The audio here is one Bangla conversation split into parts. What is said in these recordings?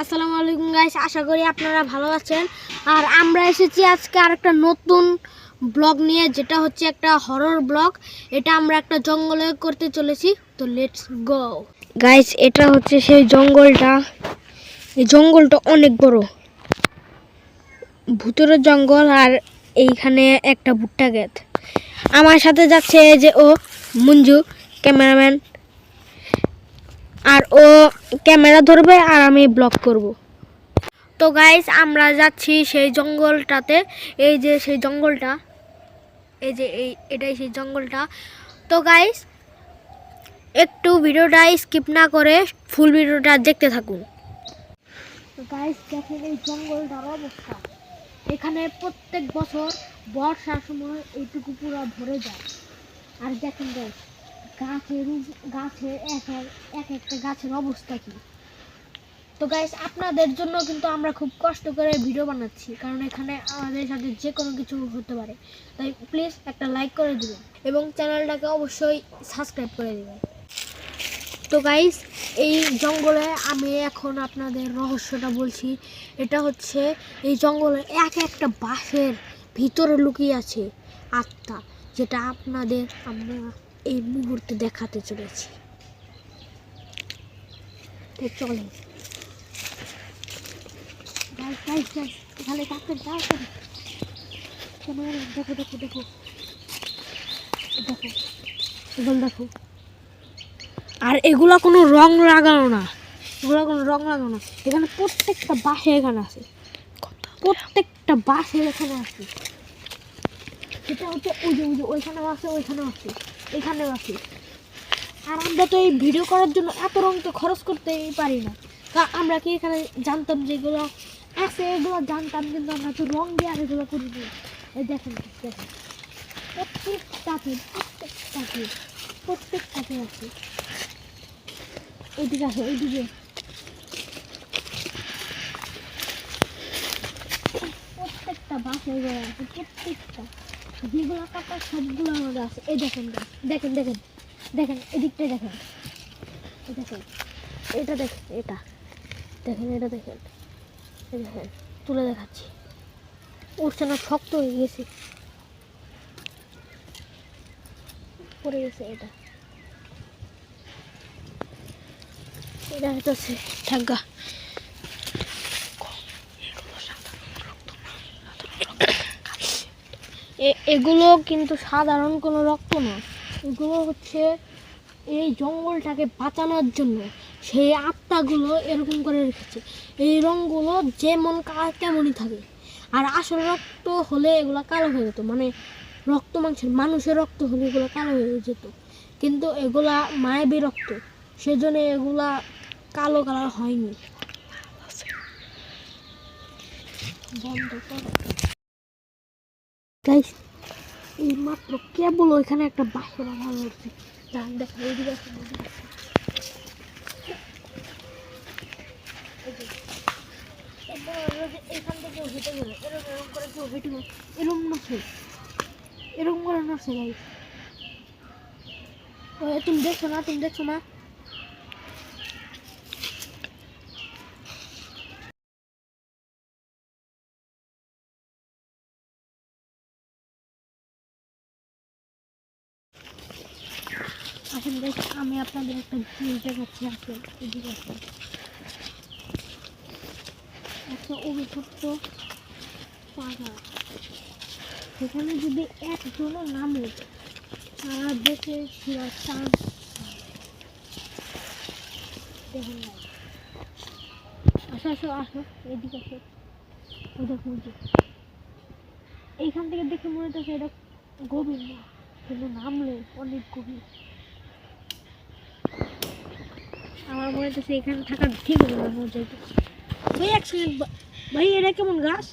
আসসালামু আলাইকুম গাইস, আশা করি আপনারা ভালো আছেন। আর আমরা এসেছি আজকে আরেকটা নতুন ব্লগ নিয়ে, যেটা হচ্ছে একটা হরর ব্লগ। এটা আমরা একটা জঙ্গলে করতে চলেছি, তো লেটস গো গাইস। এটা হচ্ছে সেই জঙ্গলটা। এই জঙ্গলটা অনেক বড়, ভুতুরের জঙ্গল। আর এইখানে একটা ভুট্টা ক্ষেত। আমার সাথে যাচ্ছে এই যে ও মঞ্জু, ক্যামেরাম্যান। আর ও ক্যামেরা ধরবে আর আমি ব্লগ করব। তো গাইস, আমরা যাচ্ছি সেই জঙ্গলটাতে। এই যে সেই জঙ্গলটা, এই যে এটাই সেই জঙ্গলটা। তো গাইস, একটু ভিডিওটা স্কিপ না করে ফুল ভিডিওটা দেখতে থাকুন। তো গাইস দেখেন এই জঙ্গলটার অবস্থা। এখানে প্রত্যেক বছর বর্ষার সময় এইটুকু পুরো ভরে যায়। আর দেখেন গাইস, গাছের এক একটা গাছের অবস্থা কি। তো গাইস, আপনাদের জন্য কিন্তু আমরা খুব কষ্ট করে ভিডিও বানাচ্ছি, কারণ এখানে আমাদের সাথে যে কোনো কিছু হতে পারে। তাই প্লিজ একটা লাইক করে দিবেন এবং চ্যানেলটাকে অবশ্যই সাবস্ক্রাইব করে দিবেন। তো গাইস, এই জঙ্গলে আমি এখন আপনাদের রহস্যটা বলছি। এটা হচ্ছে এই জঙ্গলে এক একটা বাঁশের ভিতরে লুকিয়ে আছে আত্মা, যেটা আপনাদের আমরা এই মুহূর্তে দেখাতে চলেছি। তো চলেন এখানে দেখো দেখো দেখো দেখো এগুলো দেখো। আর এগুলা কোনো রং লাগানো না, এখানে প্রত্যেকটা বাঁশে এখানে আছে, প্রত্যেকটা বাঁশের এখানে আছে। এটা হচ্ছে ওইখানেও আছে, এখানেও আছে। আর আমরা তো এই ভিডিও করার জন্য এত রং তো খরচ করতেই পারি না। আমরা কি এখানে জানতাম যেগুলো আছে, এগুলো জানতাম, কিন্তু আমরা তো রং দিয়ে আর এগুলো করি না। এই দেখেন প্রত্যেকটাতে আছে। ওইদিকে আছে, ওইদিকে প্রত্যেকটা বাসে এগুলো আছে, প্রত্যেকটা যেগুলো কাটা সবগুলো আমাদের আছে। এই দেখেন এদিকটা দেখেন, এটা দেখেন তুলে দেখাচ্ছি। উঠছে না, শক্ত হয়ে গেছে, পড়ে গেছে। এটা হচ্ছে ঠাগ্গা। এগুলো কিন্তু সাধারণ কোনো রক্ত নয়, এগুলো হচ্ছে এই জঙ্গলটাকে বাঁচানোর জন্য সেই আত্মাগুলো এরকম করে রেখেছে। এই রঙগুলো যেমন কালো তেমনই থাকে। আর আসল রক্ত হলে এগুলো কালো হয়ে যেত, মানে রক্ত মানুষের রক্ত হলে এগুলো কালো হয়ে যেত, কিন্তু এগুলা মায়াবী রক্ত, সেজন্য এগুলা কালো কালার হয়নি। বন্ধ করো গাইস, এই মাত্র কেবল ওইখানে একটা বাঁশের আওয়াজ হচ্ছে। দেখো এইদিকে আছে, এখান থেকে হেঁটে গেল, এরকম করে কেউ হেঁটে গেল, এরকম করে নড়ছে গাইস। তুমি দেখছো না? আসলে গাইস, আমি আপনাদের একটা জিনিস দেখাচ্ছি। এদিকে আসুন। একটা অভিশপ্ত পাহাড়, সেখানে যদি একজনও নামে সারা দেশে ফেরার চান্স। দেখুন না, আসো এদিকে আসো। ওই দেখুন, এইখান থেকে দেখে মনে হচ্ছে এটা গভীর না, কিন্তু নামলে অনেক গভীর। আমার মনে হচ্ছে এখানে থাকা ঠিক হবে না, যাইতে ভাই। এক সেকেন্ড ভাই, এটা কেমন গাছ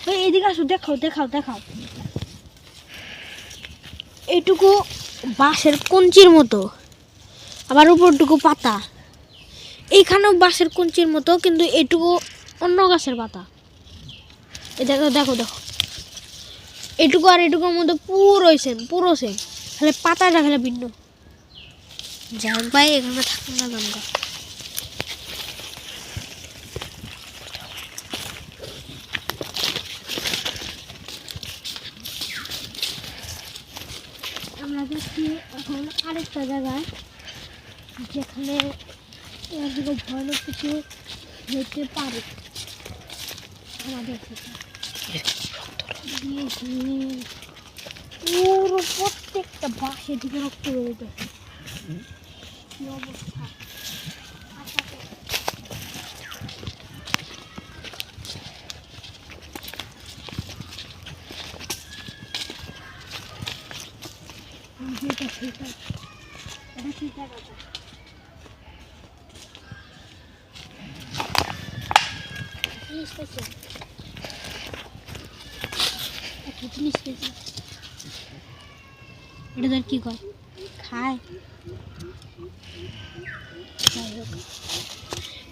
ভাই? এদিকে আসো, দেখাও। এইটুকু বাঁশের কঞ্চির মতো, আবার উপরটুকু পাতা। এইখানেও বাঁশের কঞ্চির মতো, কিন্তু এইটুকু অন্য গাছের পাতা। এই দেখো এটুকু আর এটুকুর মধ্যে পুরো সেম, খালি পাতাটা খালি ভিন্ন। যাই হোক ভাই, এখানে থাকুন না, যাচ্ছি এখন আরেকটা জায়গায়, যেখানে এদিকে ভয়ানক কিছু হতে পারে আমাদের থেকে। পুরো প্রত্যেকটা বাসে দিকে রক্ত বেরোতেছে, কি অবস্থা। এটা কি জায়গাটা? জিনিস পেয়েছে, একটা জিনিস পেয়েছে। এটা ধর কি করে খায়।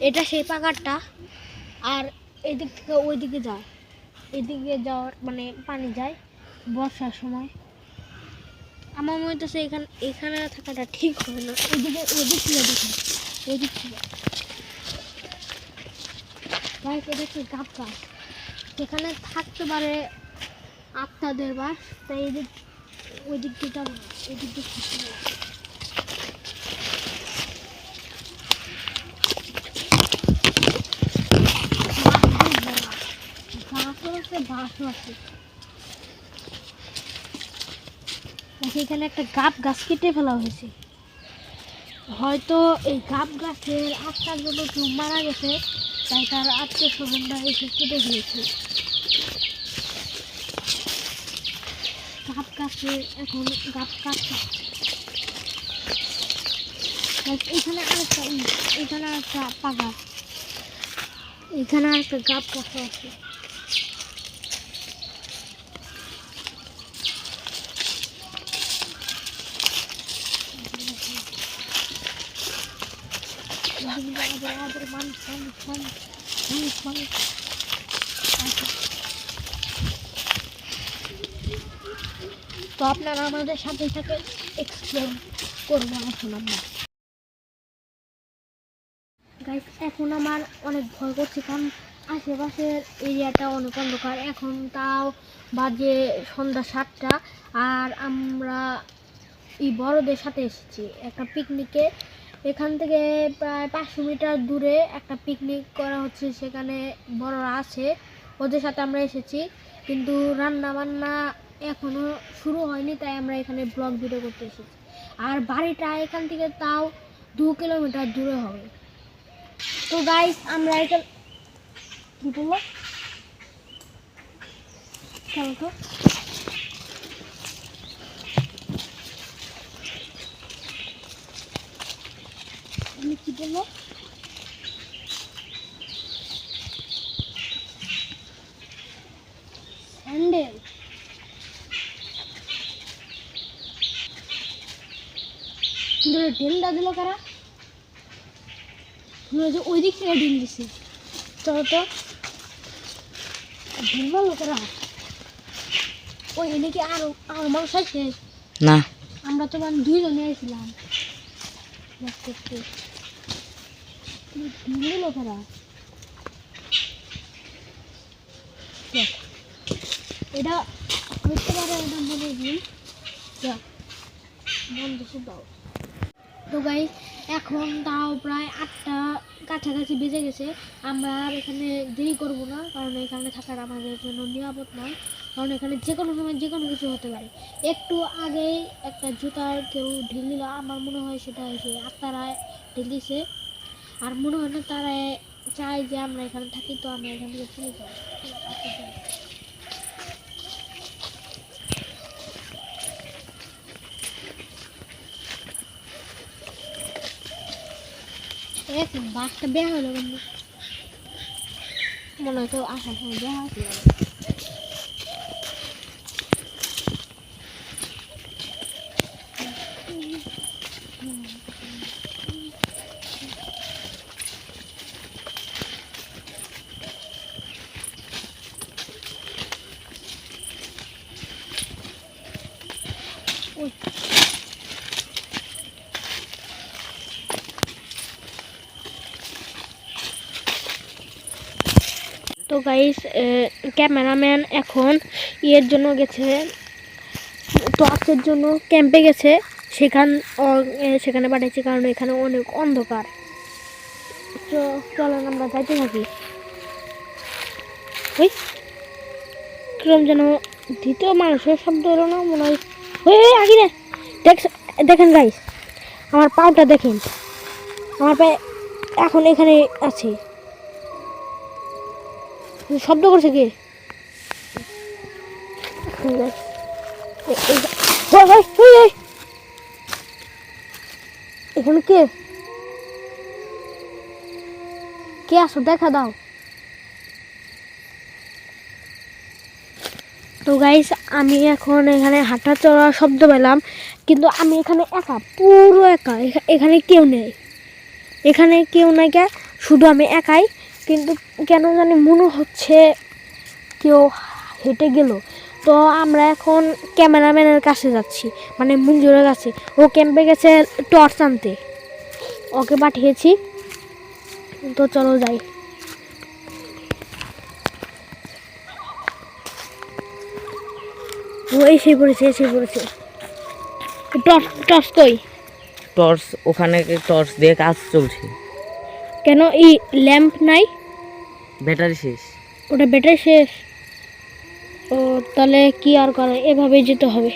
এটা সেই পাকারটা, আর এদিক থেকে ওই দিকে যায়, এদিকে যাওয়ার মানে পানি যায় বর্ষার সময়। আমার মনে হচ্ছে এখানে থাকাটা ঠিক হয় না। ওইদিকে ওদিক থেকে দেখুন, ওইদিক থেকে ভাই এটা হচ্ছে গাছ গাছ, এখানে থাকতে পারে আত্মাদের বাস। তাই এদিক ওই দিক দিয়ে যাবো না, এদিক দিয়ে থাকতে পারে। এখানে একটা গাব গাছ কেটে ফেলা হয়েছে, হয়তো এই গাব গাছের আত্মার জন্য কেউ মারা গেছে, তাই তার আত্মীয় স্বজনরা এসে কেটে দিয়েছে। গাব গাছে এখন গাব কাটছে। এখানে আরেকটা এখানে আরেকটা পাকা, এখানে আরেকটা গাব গাছ আছে। তো আপনারা আমাদের সাথে সাথে এক্সপ্লোর করবো এখন আমরা। গাইস এখন আমার অনেক ভয় করছে, কারণ আশেপাশের এরিয়াটা অনেক অন্ধকার। এখন তাও বাজে সন্ধ্যা 7টা, আর আমরা এই বড়দের সাথে এসেছি একটা পিকনিকে। এখান থেকে প্রায় 500 মিটার দূরে একটা পিকনিক করা হচ্ছে, সেখানে বড়রা আছে, ওদের সাথে আমরা এসেছি। কিন্তু রান্না বান্না এখনো শুরু হয়নি, তাই আমরা এখানে ব্লগ ভিডিও করতে এসেছি। আর বাড়িটা এখান থেকে তাও 2 কিলোমিটার দূরে হবে। তো গাইস আমরা এখানে কি বলবো, চলো তো আমি কি বলবো, স্যান্ডেল ঢেলটা দিল কারা, ওই দিক থেকে ঢিল দিছে। চলো তো ঢেলবা লোকেরা, ওই এদিকে আরো আরো মানুষ আছে না, আমরা তো মানে 2 জনে এসেছিলাম লোকেরা। এটা হতে পারে, এটা মনে দিন বন্ধ দাও। তো গাইস এখন তাও প্রায় 8টা কাছাকাছি বেজে গেছে। আমরা আর এখানে দেরি করব না, কারণ এখানে থাকার আমাদের জন্য নিরাপদ নয়, কারণ এখানে যে কোনো সময় যে কোনো কিছু হতে পারে। একটু আগেই একটা জুতার কেউ ঢিল দিল, আমার মনে হয় সেটা হয়েছে আত্মারা ঢিল দিছে। আর মনে হয় না তারা চায় যে আমরা এখানে থাকি, তো আমরা এখান থেকে চলে যাই। বাসটা বের হলো কিন্তু মনে হয় তো আসার সময় বের হয়েছিল। তো গাইস ক্যামেরাম্যান এখন ইয়ের জন্য গেছে, টর্চের জন্য ক্যাম্পে গেছে, সেখানে পাঠিয়েছে কারণ এখানে অনেক অন্ধকার। তো চলেন আমরা যাইতে থাকি। ওই কিরম যেন দ্বিতীয় মানুষের শব্দ হলো না মনে হয়। ওই আগে দেখেন গাইস, আমার পাটা দেখেন, আমার পায়ে এখন এখানে আছে। শব্দ করছে কে? এখানে কে কে আসো দেখা দাও। তো গাইস আমি এখন এখানে হাঁটা চড়া শব্দ পেলাম, কিন্তু আমি এখানে একা, পুরো একা। এখানে কেউ নেই, এখানে কেউ নাই, শুধু আমি একাই। কিন্তু কেন জানি মনে হচ্ছে কেউ হেঁটে গেল। তো আমরা এখন ক্যামেরাম্যানের কাছে যাচ্ছি, মানে মঞ্জুরের কাছে। ও ক্যাম্পে গেছে টর্চ আনতে, ওকে পাঠিয়েছি। তো চলো যাই। ও এসে পড়েছে। টর্চ কই? টর্চ ওখানে, টর্চ দিয়ে কাজ চলছে। কেন এই ল্যাম্প নাই? ব্যাটারি শেষ। ওটা ব্যাটারি শেষ? ও তাহলে কি আর করে, এভাবেই যেতে হবে।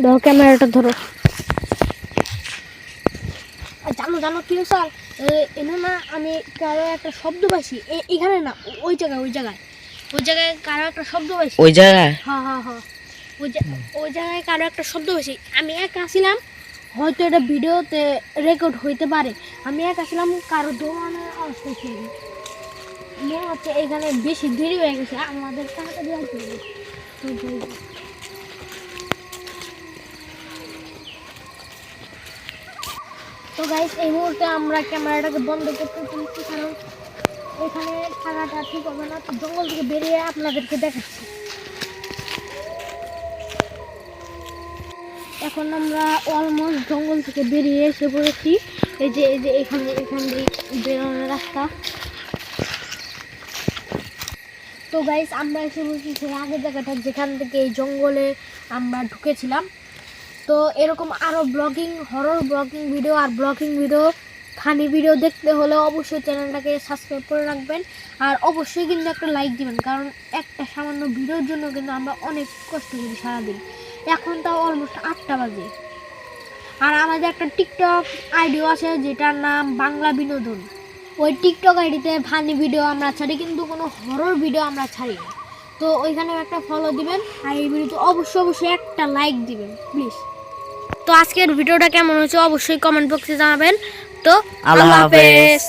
ধরো ক্যামেরাটা ধরো। জানো কি স্যার, এনে না আমি কারো একটা শব্দ পাইছি। এখানে না, ওই জায়গায় কারো একটা শব্দ পাইছি। ওই জায়গায়? হ্যাঁ ওই জায়গায় কারো একটা শব্দ পাইছি। আমি একা ছিলাম, হয়তো এটা ভিডিওতে রেকর্ড হইতে পারে। আমি একা ছিলাম, কারো দৌড়ানোর আওয়াজ পাইছি। মনে হচ্ছে এখানে বেশি দেরি হয়ে গেছে, আমাদের তাড়াতাড়ি আসতে হবে। তো গাইস এই মুহূর্তে আমরা ক্যামেরাটাকে বন্ধ করতে চলেছি, কারণ এখানে থাকাটা ঠিক হবে না। তো জঙ্গল থেকে বেরিয়ে আপনাদেরকে দেখাচ্ছি। এখন আমরা অলমোস্ট জঙ্গল থেকে বেরিয়ে এসে পড়েছি। এই যে এখান দিয়ে বেরোনোর রাস্তা। তো গাইস আমরা এসে বলছি সেই আগের জায়গাটা যেখান থেকে এই জঙ্গলে আমরা ঢুকেছিলাম। তো এরকম আরও হরর ব্লগিং ভিডিও আর ফানি ভিডিও দেখতে হলে অবশ্যই চ্যানেলটাকে সাবস্ক্রাইব করে রাখবেন। আর অবশ্যই কিন্তু একটা লাইক দিবেন, কারণ একটা সামান্য ভিডিওর জন্য কিন্তু আমরা অনেক কষ্ট করি সারাদিন। এখন তাও অলমোস্ট 8টা বাজে। আর আমাদের একটা টিকটক আইডিও আছে যেটার নাম বাংলা বিনোদন। ওই টিকটক আইডিতে ফানি ভিডিও আমরা ছাড়ি, কিন্তু কোনো হরর ভিডিও আমরা ছাড়ি না। তো ওইখানেও একটা ফলো দিবেন, আর এই ভিডিওতে অবশ্যই একটা লাইক দিবেন প্লিজ। তো আজকের ভিডিওটা কেমন হয়েছে অবশ্যই কমেন্ট বক্সে জানাবেন। তো আল্লাহ হাফেজ।